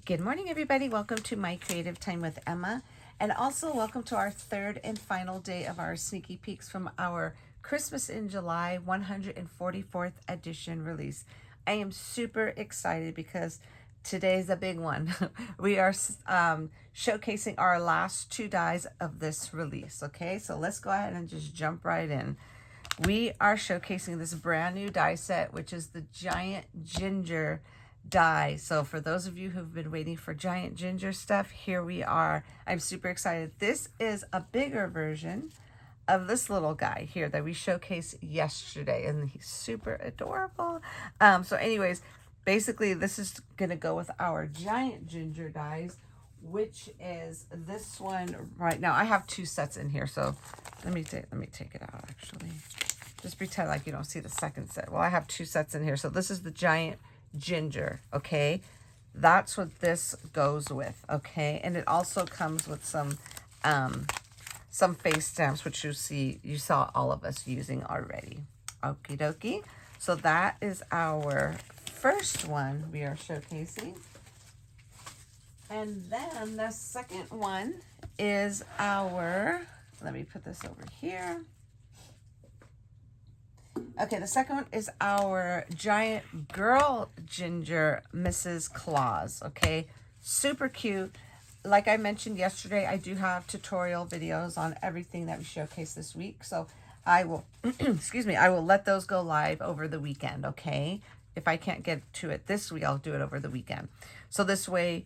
Good morning, everybody. Welcome to My Creative Time with Emma. And also welcome to our third and final day of our sneaky peeks from our Christmas in July 144th edition release. I am super excited because today's a big one. We are showcasing our last two dies of this release. Okay, so let's go ahead and just jump right in. We are showcasing this brand new die set, which is the Giant Ginger die. So for those of you who've been waiting for Giant Ginger stuff, here we are. I'm super excited. This is a bigger version of this little guy here that we showcased yesterday, and he's super adorable. So anyways, basically this is gonna go with our Giant Ginger dies, which is this one right now. I have two sets in here, so let me take it out actually. Just pretend like you don't see the second set. Well, I have two sets in here. So this is the Giant Ginger, okay? That's what this goes with, okay? And it also comes with some face stamps, which you saw all of us using already. Okie dokie. So that is our first one we are showcasing. And then the second one is our, let me put this over here. Okay, the second one is our Giant Girl Ginger Mrs Claus, okay? Super cute. Like I mentioned yesterday, I do have tutorial videos on everything that we showcase this week. So I will, excuse me, I will let those go live over the weekend, okay? If I can't get to it this week, I'll do it over the weekend. So this way,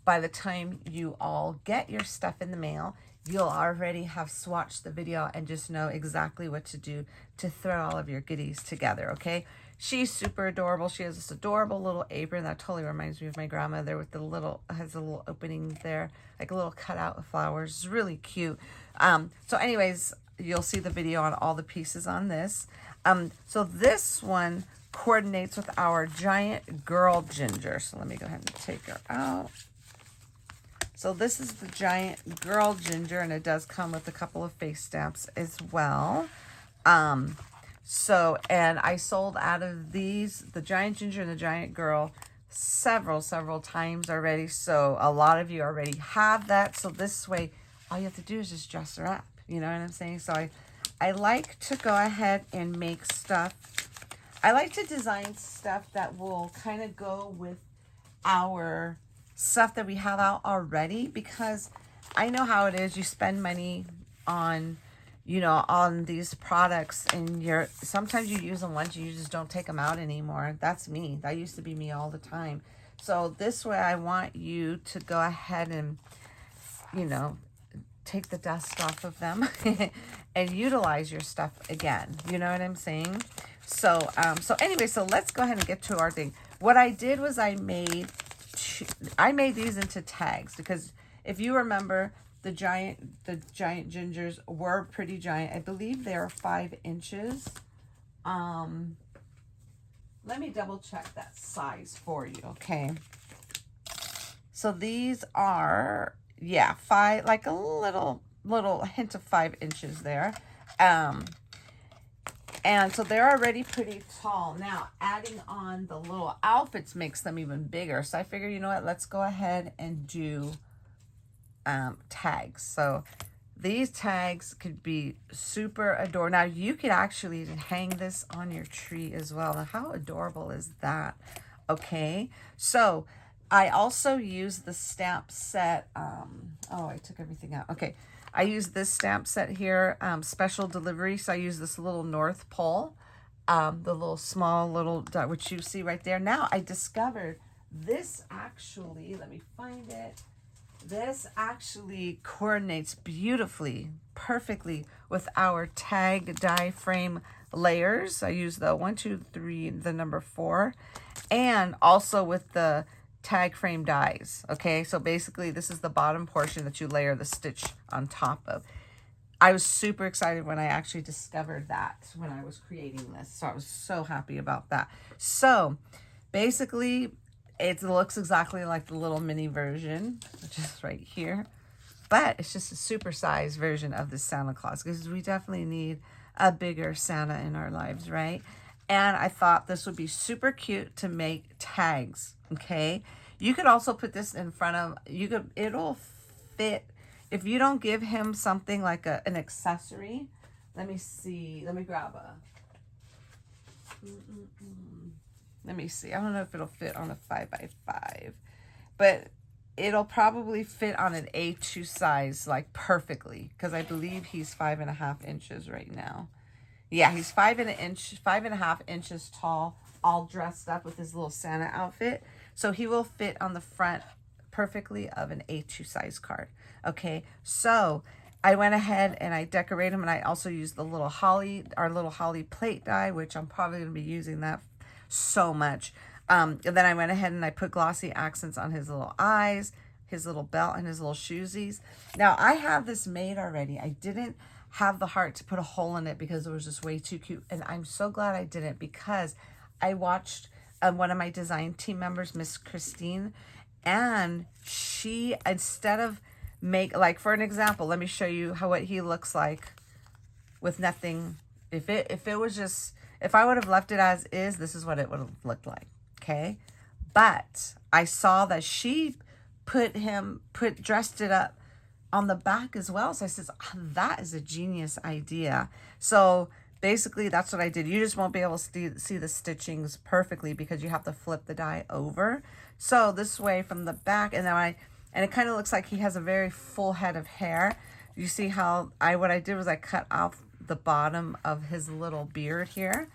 by the time you all get your stuff in the mail, you'll already have swatched the video and just know exactly what to do to throw all of your goodies together, okay? She's super adorable. She has this adorable little apron that totally reminds me of my grandmother with the little, has a little opening there, like a little cutout of flowers. It's really cute. So anyways, you'll see the video on all the pieces on this. So this one coordinates with our Giant Girl Ginger. So let me go ahead and take her out. So this is the Giant Girl Ginger, and it does come with a couple of face stamps as well. And I sold out of these, the Giant Ginger and the Giant Girl, several times already. So a lot of you already have that. So this way, all you have to do is just dress her up. You know what I'm saying? So I like to go ahead and make stuff. I like to design stuff that will kind of go with our stuff that we have out already, because I know how it is. You spend money on, you know, on these products, and sometimes you use them once, you just don't take them out anymore. That's me. That used to be me all the time. So this way, I want you to go ahead and, you know, take the dust off of them and utilize your stuff again. You know what I'm saying? So, anyway, so let's go ahead and get to our thing. What I did was I made these into tags, because if you remember, the giant gingers were pretty giant. I believe they are 5 inches. Let me double check that size for you, okay? So these are, yeah, 5, like a little hint of 5 inches there. And so they're already pretty tall. Now, adding on the little outfits makes them even bigger. So I figured, you know what, let's go ahead and do tags. So these tags could be super adorable. Now, you could actually hang this on your tree as well. Now, how adorable is that? Okay, so I also use the stamp set. Oh, I took everything out. Okay. I use this stamp set here, special delivery. So I use this little North Pole, the little small little dot, which you see right there. Now I discovered this actually, let me find it. This actually coordinates beautifully, perfectly with our tag die frame layers. I use the 1, 2, 3, the number 4, and also with the tag frame dies. Okay, so basically this is the bottom portion that you layer the stitch on top of. I was super excited when I actually discovered that when I was creating this, so I was so happy about that. So basically it looks exactly like the little mini version, which is right here, but it's just a super sized version of the Santa Claus, because we definitely need a bigger Santa in our lives, right? And I thought this would be super cute to make tags, okay? You could also put this in front of, it'll fit. If you don't give him something like an accessory, let me see, let me grab let me see. I don't know if it'll fit on a 5x5, but it'll probably fit on an A2 size, like perfectly, because I believe he's 5.5 inches right now. Yeah, he's 5.5 inches tall, all dressed up with his little Santa outfit. So he will fit on the front perfectly of an A2 size card. Okay, so I went ahead and I decorated him, and I also used the little holly, our little holly plate die, which I'm probably going to be using that so much. And then I went ahead and I put glossy accents on his little eyes, his little belt, and his little shoesies. Now, I have this made already. I didn't have the heart to put a hole in it because it was just way too cute. And I'm so glad I didn't, because I watched one of my design team members, Miss Christine, and she, instead of like for an example, let me show you what he looks like with nothing. If it was just, if I would have left it as is, this is what it would have looked like. Okay, but I saw that she dressed it up on the back as well. So I says, oh, that is a genius idea. So basically that's what I did. You just won't be able to see the stitchings perfectly because you have to flip the die over. So this way from the back, and then it kind of looks like he has a very full head of hair. You see how what I did was I cut off the bottom of his little beard here.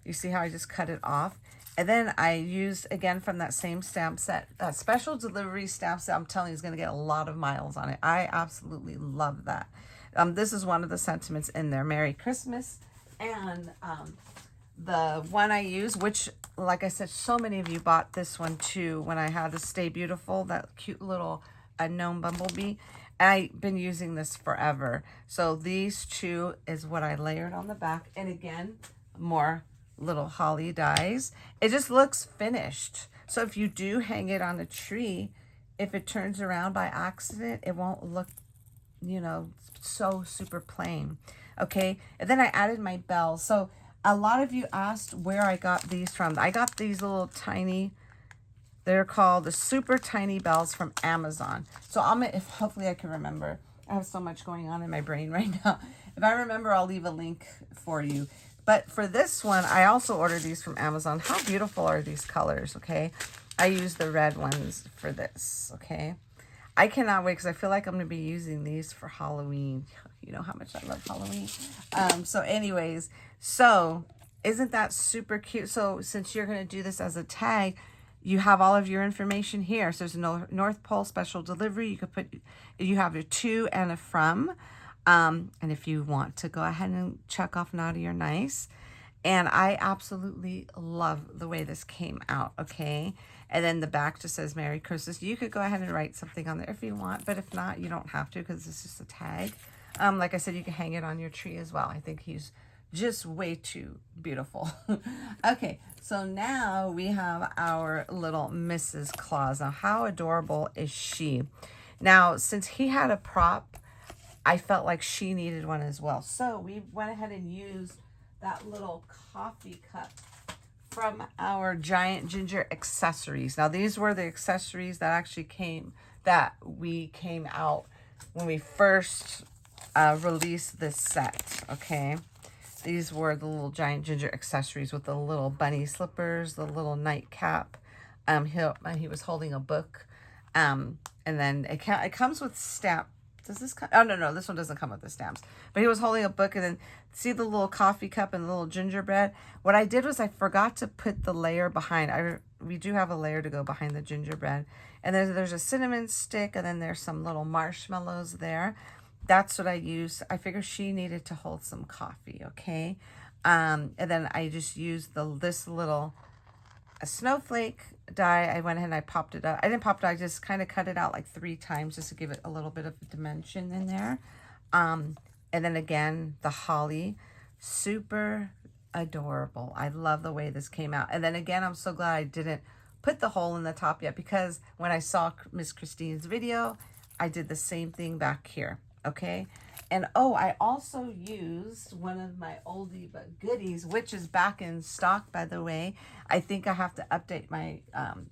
You see how I just cut it off? And then I used, again, from that same stamp set, that special delivery stamp set. I'm telling you, it's going to get a lot of miles on it. I absolutely love that. This is one of the sentiments in there. Merry Christmas. And the one I use, which, like I said, so many of you bought this one too when I had the Stay Beautiful, that cute little unknown bumblebee. I've been using this forever. So these two is what I layered on the back. And again, more little holly dies. It just looks finished. So if you do hang it on a tree, if it turns around by accident, it won't look, you know, so super plain. Okay, and then I added my bells. So a lot of you asked where I got these from. I got these little tiny, they're called the super tiny bells from Amazon. So hopefully I can remember. I have so much going on in my brain right now. If I remember, I'll leave a link for you. But for this one, I also ordered these from Amazon. How beautiful are these colors, okay? I use the red ones for this, okay? I cannot wait because I feel like I'm going to be using these for Halloween. You know how much I love Halloween. So anyways, so isn't that super cute? So since you're going to do this as a tag, you have all of your information here. So there's a North Pole special delivery. You could you have your to and a from. And if you want to go ahead and check off naughty or nice. And I absolutely love the way this came out, okay? And then the back just says Merry Christmas. You could go ahead and write something on there if you want, but if not, you don't have to because it's just a tag. Like I said, you can hang it on your tree as well. I think he's just way too beautiful. Okay, so now we have our little Mrs. Claus. Now, how adorable is she? Now, since he had a prop, I felt like she needed one as well. So we went ahead and used that little coffee cup from our Giant Ginger accessories. Now, these were the accessories that actually came out when we first released this set, okay? These were the little Giant Ginger accessories with the little bunny slippers, the little nightcap. He was holding a book. And then it comes with stamp. Does this come? Oh, no, this one doesn't come with the stamps. But he was holding a book, and then see the little coffee cup and the little gingerbread? What I did was I forgot to put the layer behind. We do have a layer to go behind the gingerbread. And there's a cinnamon stick, and then there's some little marshmallows there. That's what I used. I figured she needed to hold some coffee, okay? And then I just used this little snowflake die. I went ahead and I popped it up. I didn't pop it, I just kind of cut it out like 3 times just to give it a little bit of dimension in there. And then again, the holly, super adorable. I love the way this came out. And then again, I'm so glad I didn't put the hole in the top yet, because when I saw Miss Christine's video, I did the same thing back here, okay? And oh, I also used one of my oldie but goodies, which is back in stock, by the way. I think I have to update my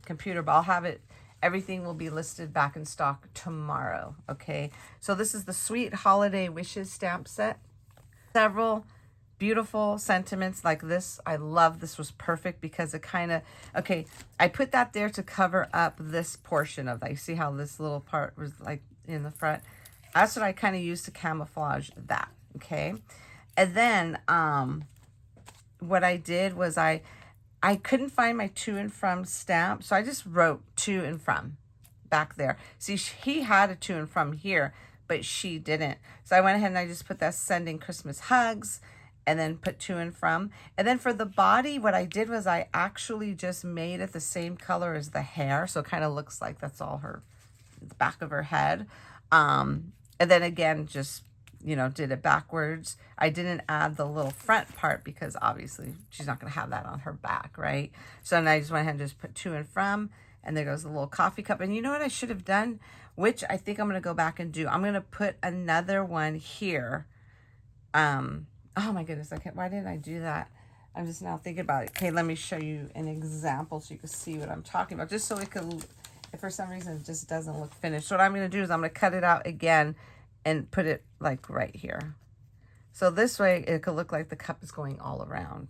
computer, but I'll have it Everything will be listed back in stock tomorrow, okay? So this is the Sweet Holiday Wishes stamp set. Several beautiful sentiments like this. I love this, was perfect because it kind of, okay, I put that there to cover up this portion of that. You see how this little part was like in the front? That's what I kind of used to camouflage that, okay? And then what I did was I couldn't find my to and from stamp, so I just wrote to and from back there. See, he had a to and from here, but she didn't. So I went ahead and I just put that sending Christmas hugs, and then put to and from. And then for the body, what I did was I actually just made it the same color as the hair. So it kind of looks like that's all her, the back of her head. And then again, just, you know, did it backwards. I didn't add the little front part because obviously she's not going to have that on her back, right? So then I just went ahead and just put to and from. And there goes the little coffee cup. And you know what I should have done? Which I think I'm going to go back and do. I'm going to put another one here. Oh my goodness, why didn't I do that? I'm just now thinking about it. Okay, let me show you an example so you can see what I'm talking about. Just so it could, if for some reason it just doesn't look finished. So what I'm going to do is I'm going to cut it out again and put it like right here. So this way it could look like the cup is going all around.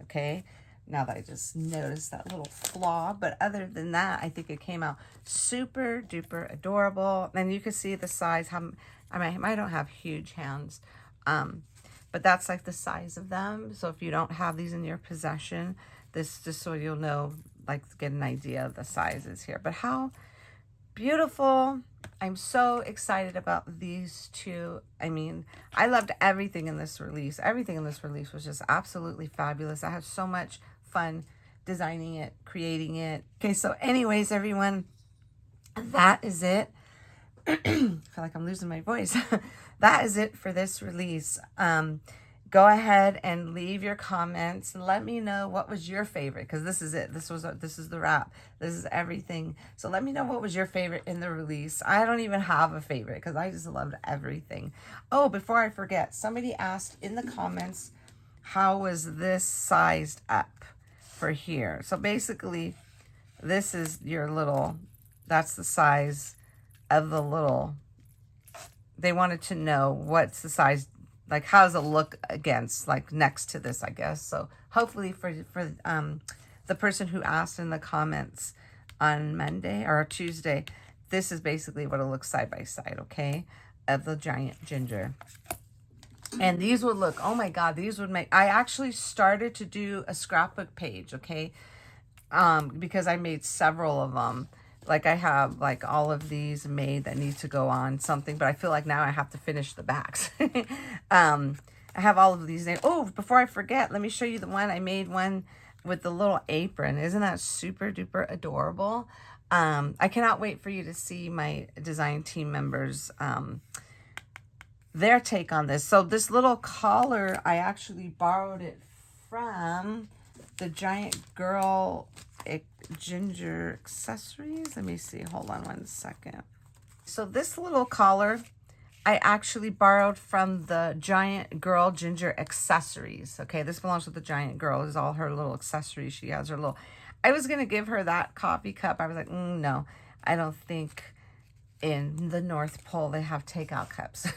Okay, now that I just noticed that little flaw. But other than that, I think it came out super duper adorable. And you can see the size. I don't have huge hands. But that's like the size of them. So if you don't have these in your possession, this just so you'll know, like get an idea of the sizes here. But how beautiful. I'm so excited about these two. I mean, I loved everything in this release. Everything in this release was just absolutely fabulous. I had so much fun designing it, creating it. Okay, so anyways, everyone, that is it. I feel like I'm losing my voice. That is it for this release. Go ahead and leave your comments. Let me know what was your favorite, because this is it. This is the wrap. This is everything. So let me know what was your favorite in the release. I don't even have a favorite because I just loved everything. Oh, before I forget, somebody asked in the comments, how was this sized up for here? So basically, this is your little, that's the size of the little, they wanted to know what's the size, like how does it look against, like next to this, I guess. So hopefully for the person who asked in the comments on Monday or Tuesday, this is basically what it looks side by side, okay, of the giant ginger. And these would look, oh my God, these would make, I actually started to do a scrapbook page, okay, because I made several of them. Like I have like all of these made that need to go on something, but I feel like now I have to finish the backs. I have all of these names. Oh, before I forget, let me show you the one. I made one with the little apron. Isn't that super duper adorable? I cannot wait for you to see my design team members, their take on this. So this little collar, I actually borrowed it from the Giant Girl Ginger Accessories. Let me see. Hold on one second. So this little collar, I actually borrowed from the Giant Girl Ginger Accessories. Okay, this belongs with the Giant Girl. This is all her little accessories. She has her little... I was going to give her that coffee cup. I was like, no, I don't think in the North Pole they have takeout cups.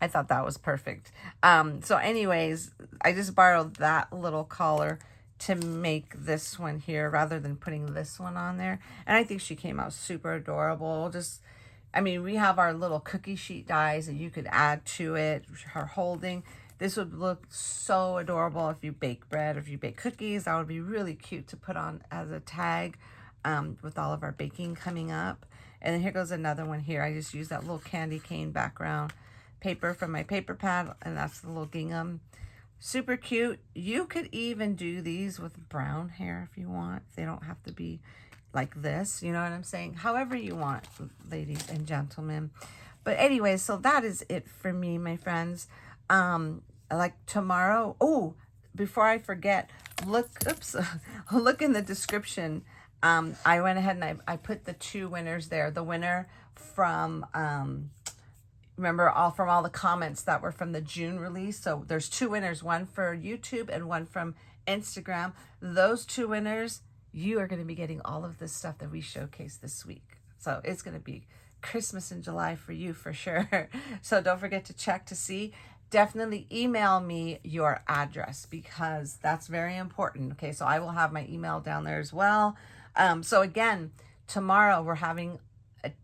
I thought that was perfect. So anyways, I just borrowed that little collar to make this one here rather than putting this one on there. And I think she came out super adorable. Just, I mean, we have our little cookie sheet dies that you could add to it, her holding. This would look so adorable if you bake bread or if you bake cookies. That would be really cute to put on as a tag with all of our baking coming up. And then here goes another one here. I just used that little candy cane background paper from my paper pad, and that's the little gingham. Super cute. You could even do these with brown hair if you want. They don't have to be like this. You know what I'm saying? However you want, ladies and gentlemen. But anyway, so that is it for me, my friends. Like tomorrow. Oh, before I forget, look in the description. I went ahead and I put the two winners there. The winner from... remember, from all the comments that were from the June release. So there's two winners, one for YouTube and one from Instagram. Those two winners, you are going to be getting all of this stuff that we showcased this week. So it's going to be Christmas in July for you for sure. So don't forget to check to see. Definitely email me your address because that's very important. Okay, so I will have my email down there as well. So again, tomorrow we're having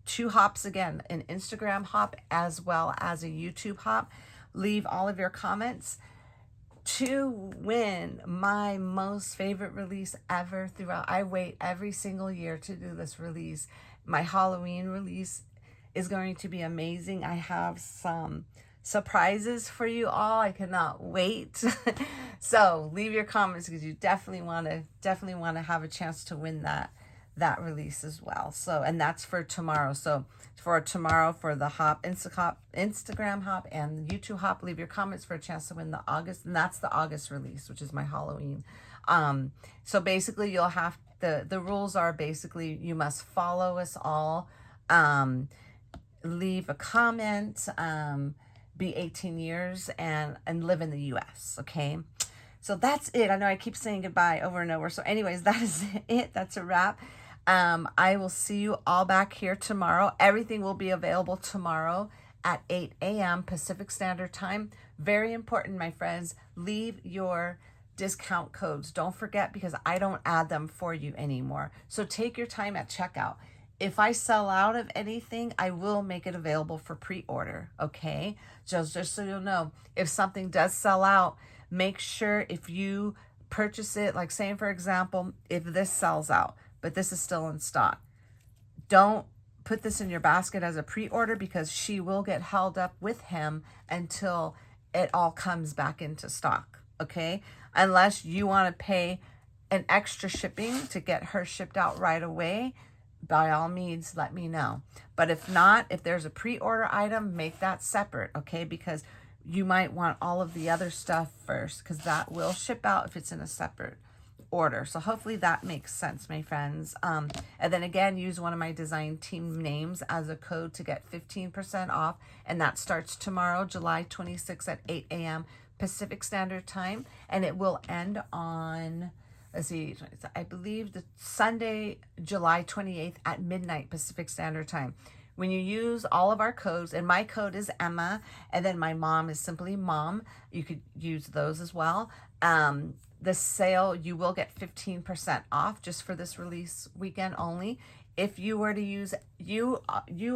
2 hops again, an Instagram hop as well as a YouTube hop. Leave all of your comments to win my most favorite release ever throughout. I wait every single year to do this release. My Halloween release is going to be amazing. I have some surprises for you all. I cannot wait. So leave your comments because you definitely want to have a chance to win that release as well. So, and that's for tomorrow. So for tomorrow, for the hop, Instagram hop and the YouTube hop, leave your comments for a chance to win the August, and that's the August release, which is my Halloween. So basically you'll have the rules are basically you must follow us all, leave a comment, be 18 years and live in the US. Okay. So that's it. I know I keep saying goodbye over and over. So anyways, that is it. That's a wrap. I will see you all back here tomorrow. Everything will be available tomorrow at 8 a.m. Pacific Standard Time. Very important, my friends. Leave your discount codes. Don't forget because I don't add them for you anymore. So take your time at checkout. If I sell out of anything, I will make it available for pre-order, okay? Just so you'll know, if something does sell out, make sure if you purchase it, like saying, for example, if this sells out, but this is still in stock, don't put this in your basket as a pre-order because she will get held up with him until it all comes back into stock, okay? Unless you want to pay an extra shipping to get her shipped out right away, by all means, let me know. But if not, if there's a pre-order item, make that separate, okay? Because you might want all of the other stuff first because that will ship out if it's in a separate order. So hopefully that makes sense, my friends. And then again, use one of my design team names as a code to get 15% off. And that starts tomorrow, July 26th at 8 a.m. Pacific Standard Time. And it will end on... let's see, I believe the Sunday, July 28th at midnight Pacific Standard Time. When you use all of our codes, and my code is Emma, and then my mom is simply Mom. You could use those as well. The sale, you will get 15% off just for this release weekend only. If you were to use, you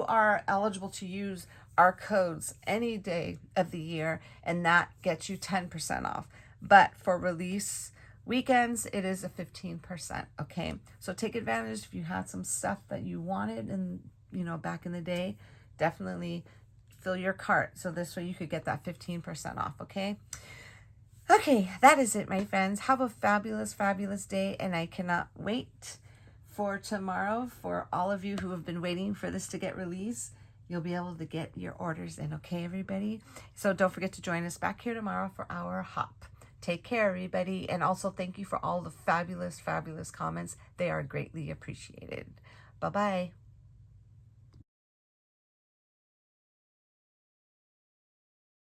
are eligible to use our codes any day of the year, and that gets you 10% off. But for release weekends, it is a 15%, okay? So take advantage if you had some stuff that you wanted and, you know, back in the day, definitely fill your cart. So this way you could get that 15% off, okay? Okay, that is it, my friends. Have a fabulous, fabulous day, and I cannot wait for tomorrow for all of you who have been waiting for this to get released. You'll be able to get your orders in, okay, everybody? So don't forget to join us back here tomorrow for our hop. Take care, everybody. And also thank you for all the fabulous, fabulous comments. They are greatly appreciated. Bye-bye.